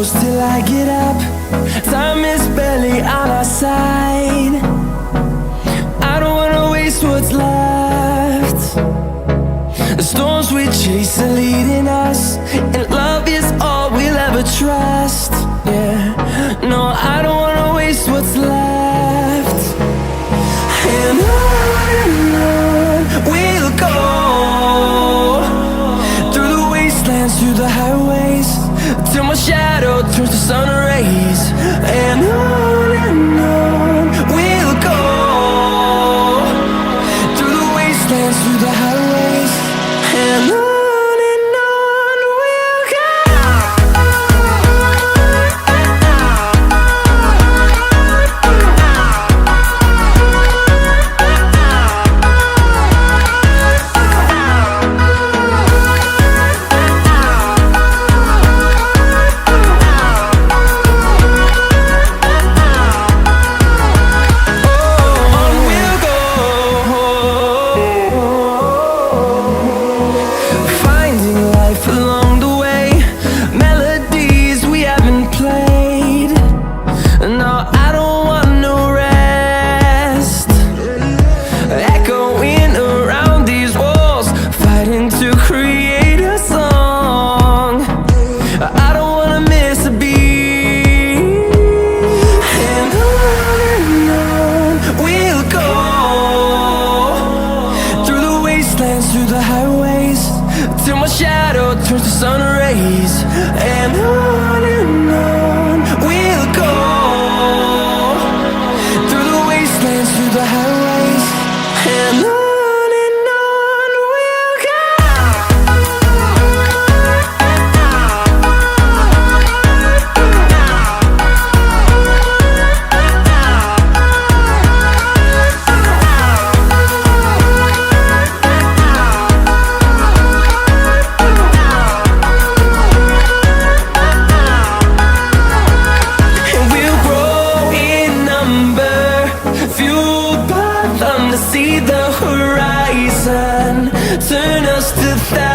close till I get up. Time is barely on our side. I don't wanna waste what's left. The storms we chase are leading us, and love is all we'll ever trust. Yeah, no, I don't wanna waste what's left. And on we'll go, through the wastelands, through the highways, till my shadow turns to sun rays. And on we'll go, through the wastelands, through the highways, and on we'll go. Through the highways, till my shadow turns to sun rays. And on we'll go, through the wastelands, through the highways, and on we'll go. Fueled by them to see the horizon, turn us to thousands.